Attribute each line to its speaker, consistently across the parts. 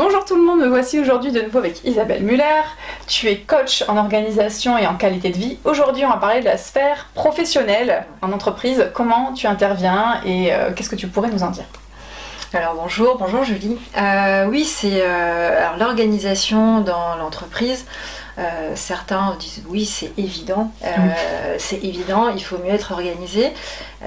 Speaker 1: Bonjour tout le monde, me voici aujourd'hui de nouveau avec Isabelle Muller. Tu es coach en organisation et en qualité de vie. Aujourd'hui, on va parler de la sphère professionnelle en entreprise. Comment tu interviens et qu'est-ce que tu pourrais nous en dire?
Speaker 2: Alors bonjour Julie. Oui, c'est alors l'organisation dans l'entreprise. Certains disent oui, c'est évident, c'est évident, il faut mieux être organisé.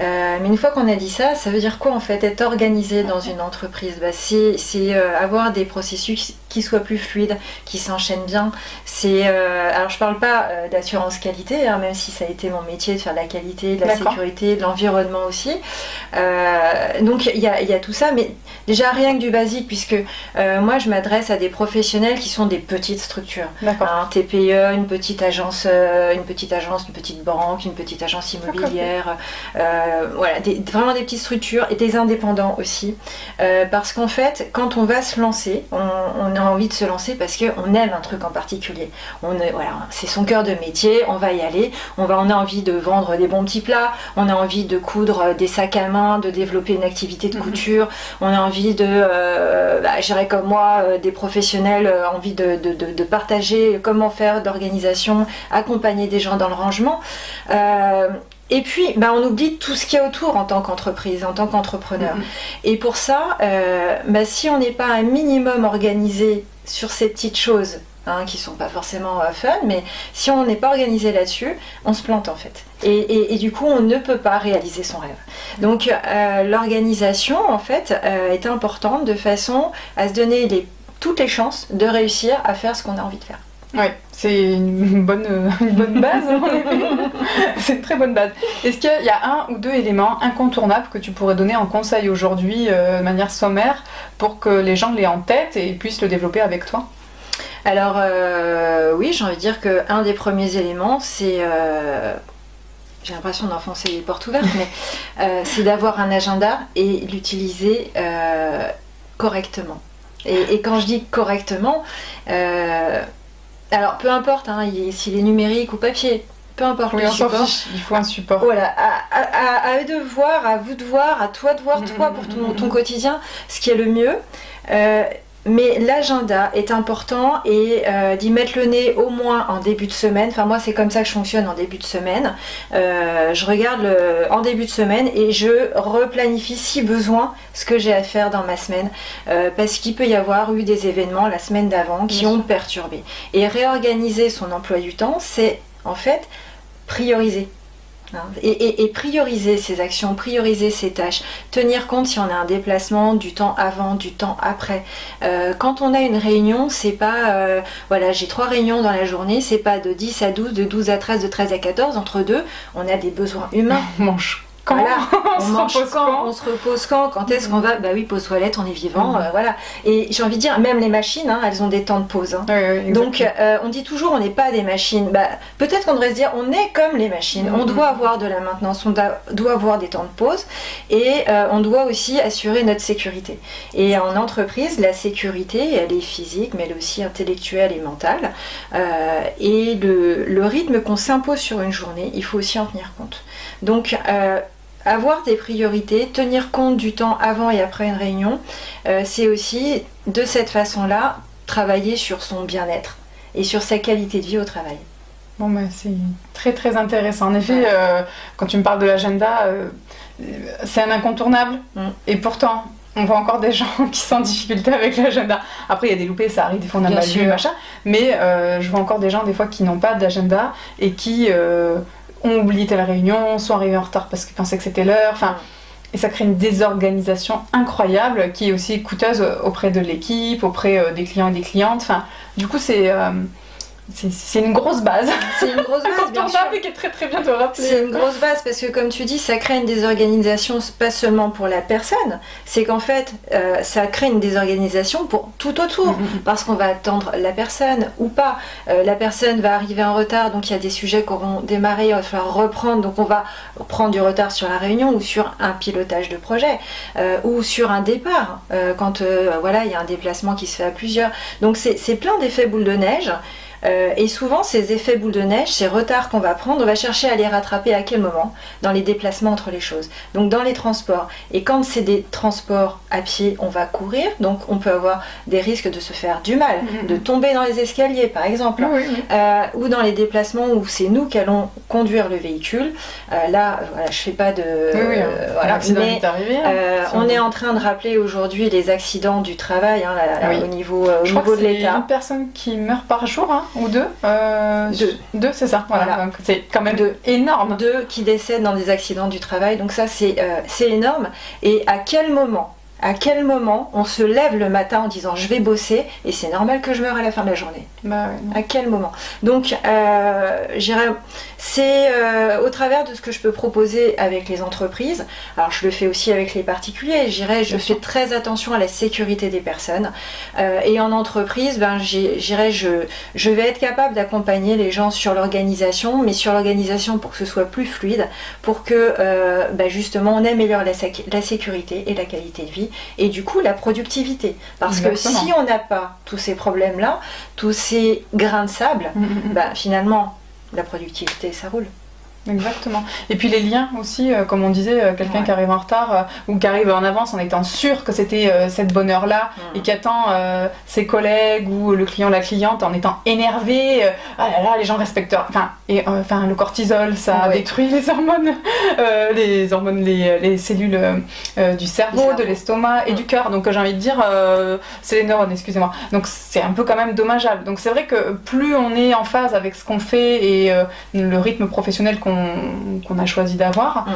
Speaker 2: Mais une fois qu'on a dit ça, ça veut dire quoi en fait, être organisé dans une entreprise? C'est avoir des processus qui soient plus fluides, qui s'enchaînent bien. Alors je parle pas d'assurance qualité, hein, même si ça a été mon métier de faire de la qualité, de la sécurité, de l'environnement aussi. Donc il y a tout ça, mais déjà rien que du basique, puisque moi je m'adresse à des professionnels qui sont des petites structures. Hein, TPE, une petite agence, une petite banque, une petite agence immobilière, voilà, vraiment des petites structures et des indépendants aussi. Parce qu'en fait, quand on va se lancer, on a envie de se lancer parce qu'on aime un truc en particulier. Voilà, c'est son cœur de métier, on va y aller, on a envie de vendre des bons petits plats, on a envie de coudre des sacs à main, de développer une activité de couture, on a envie de, je dirais comme moi, des professionnels, envie de partager comment faire d'organisation, accompagner des gens dans le rangement. Et puis, on oublie tout ce qu'il y a autour en tant qu'entreprise, en tant qu'entrepreneur. Et pour ça, si on n'est pas un minimum organisé sur ces petites choses, hein, qui ne sont pas forcément fun, mais si on n'est pas organisé là-dessus, on se plante en fait. Et du coup, on ne peut pas réaliser son rêve. Donc, l'organisation, en fait, est importante de façon à se donner toutes les chances de réussir à faire ce qu'on a envie de faire.
Speaker 1: Oui, c'est une bonne base, en effet. C'est une très bonne base. Est-ce qu'il y a un ou deux éléments incontournables que tu pourrais donner en conseil aujourd'hui de manière sommaire pour que les gens l'aient en tête et puissent le développer avec toi?
Speaker 2: Alors oui, j'ai envie de dire qu'un des premiers éléments, c'est... j'ai l'impression d'enfoncer les portes ouvertes, mais c'est d'avoir un agenda et l'utiliser correctement. Et quand je dis correctement... alors peu importe s'il est numérique ou papier, peu importe le support.
Speaker 1: Il faut un support.
Speaker 2: Voilà, à eux de voir, à vous de voir, à toi de voir, toi pour ton quotidien, ce qui est le mieux. Mais l'agenda est important et d'y mettre le nez au moins en début de semaine. Enfin moi c'est comme ça que je fonctionne en début de semaine. Je regarde en début de semaine et je replanifie si besoin ce que j'ai à faire dans ma semaine. Parce qu'il peut y avoir eu des événements la semaine d'avant qui ont perturbé. Et réorganiser son emploi du temps, c'est en fait prioriser. Et prioriser ses actions, prioriser ses tâches, tenir compte si on a un déplacement du temps avant, du temps après. Quand on a une réunion, c'est pas voilà, j'ai 3 réunions dans la journée, c'est pas de 10 à 12, de 12 à 13, de 13 à 14, entre deux, on a des besoins humains.
Speaker 1: On mange quand?
Speaker 2: Voilà, on mange quand? On se repose quand est-ce qu'on va? Bah oui, pause toilette, on est vivant, voilà. Et j'ai envie de dire, même les machines, elles ont des temps de pause. Oui, donc on dit toujours, on n'est pas des machines. Peut-être qu'on devrait se dire, on est comme les machines. On doit avoir de la maintenance, on doit avoir des temps de pause et on doit aussi assurer notre sécurité. Et en entreprise, la sécurité, elle est physique, mais elle est aussi intellectuelle et mentale. Et le rythme qu'on s'impose sur une journée, il faut aussi en tenir compte. Donc, avoir des priorités, tenir compte du temps avant et après une réunion, c'est aussi de cette façon-là travailler sur son bien-être et sur sa qualité de vie au travail.
Speaker 1: Bon, c'est très très intéressant. En effet, quand tu me parles de l'agenda, c'est un incontournable et pourtant on voit encore des gens qui sont en difficulté avec l'agenda. Après il y a des loupés, ça arrive, des fois on a mal vu, machin, mais je vois encore des gens des fois qui n'ont pas d'agenda et qui... ont oublié telle réunion, sont arrivés en retard parce qu'ils pensaient que c'était l'heure, et ça crée une désorganisation incroyable qui est aussi coûteuse auprès de l'équipe, auprès des clients et des clientes. Du coup c'est une grosse base.
Speaker 2: C'est une grosse base, bien sûr.
Speaker 1: Qui est très très bien de rappeler.
Speaker 2: C'est une grosse base parce que comme tu dis, ça crée une désorganisation pas seulement pour la personne, c'est qu'en fait ça crée une désorganisation pour tout autour, parce qu'on va attendre la personne ou pas. La personne va arriver en retard, donc il y a des sujets qui auront démarré, il va falloir reprendre, donc on va prendre du retard sur la réunion ou sur un pilotage de projet ou sur un départ quand voilà, il y a un déplacement qui se fait à plusieurs. Donc c'est plein d'effets boule de neige. Et souvent, ces effets boule de neige, ces retards qu'on va prendre, on va chercher à les rattraper à quel moment? Dans les déplacements entre les choses. Donc dans les transports. Et quand c'est des transports à pied, on va courir, donc on peut avoir des risques de se faire du mal, de tomber dans les escaliers par exemple, ou dans les déplacements où c'est nous qui allons conduire le véhicule. Là, voilà, je fais pas de...
Speaker 1: voilà, mais
Speaker 2: on est en train de rappeler aujourd'hui les accidents du travail au niveau de l'État.
Speaker 1: Une personne qui meurt par jour, hein, ou deux. Deux, c'est ça. Voilà. Donc c'est quand même énorme.
Speaker 2: Deux qui décèdent dans des accidents du travail. Donc ça, c'est énorme. Et à quel moment on se lève le matin en disant je vais bosser et c'est normal que je meure à la fin de la journée? À quel moment? Donc c'est au travers de ce que je peux proposer avec les entreprises. Alors je le fais aussi avec les particuliers. Je fais très attention à la sécurité des personnes. Et en entreprise, je vais être capable d'accompagner les gens sur l'organisation, mais sur l'organisation pour que ce soit plus fluide, pour que justement on améliore la sécurité et la qualité de vie. Et du coup la productivité. Parce que si on n'a pas tous ces problèmes-là, tous ces grains de sable, finalement, la productivité, ça roule.
Speaker 1: Exactement. Et puis les liens aussi, comme on disait, quelqu'un qui arrive en retard ou qui arrive en avance en étant sûr que c'était cette bonne heure-là et qui attend ses collègues ou le client, la cliente en étant énervé. Ah là là, les gens respectent. Enfin, le cortisol, ça détruit les hormones, les cellules du cerveau, de l'estomac et du cœur. Donc j'ai envie de dire, c'est les neurones, excusez-moi. Donc c'est un peu quand même dommageable. Donc c'est vrai que plus on est en phase avec ce qu'on fait et le rythme professionnel qu'on a choisi d'avoir,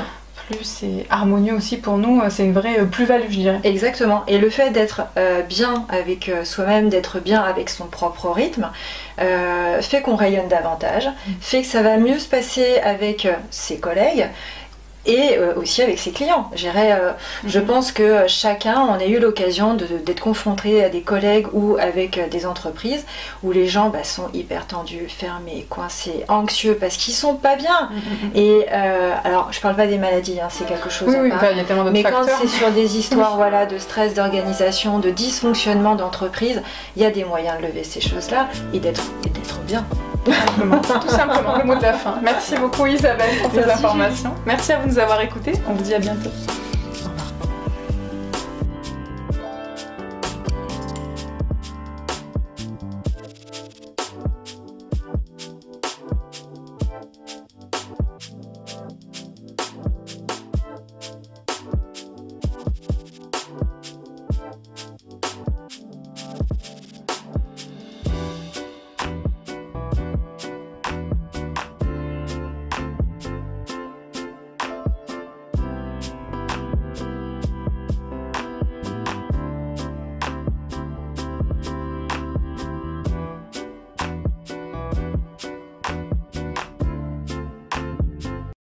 Speaker 1: plus c'est harmonieux aussi pour nous, c'est une vraie plus-value, je dirais.
Speaker 2: Exactement, et le fait d'être bien avec soi-même, d'être bien avec son propre rythme, fait qu'on rayonne davantage, fait que ça va mieux se passer avec ses collègues, et aussi avec ses clients. Je pense que chacun, on a eu l'occasion d'être confronté à des collègues ou avec des entreprises où les gens sont hyper tendus, fermés, coincés, anxieux parce qu'ils sont pas bien. Et alors, je parle pas des maladies, c'est quelque chose à part.
Speaker 1: Il y a tellement d'autres
Speaker 2: facteurs.
Speaker 1: Mais
Speaker 2: quand c'est sur des histoires de stress d'organisation, de dysfonctionnement d'entreprise, il y a des moyens de lever ces choses-là et d'être bien.
Speaker 1: Tout simplement, le mot de la fin. Merci beaucoup Isabelle pour ces informations. Merci à vous de nous avoir écoutés. On vous dit à bientôt.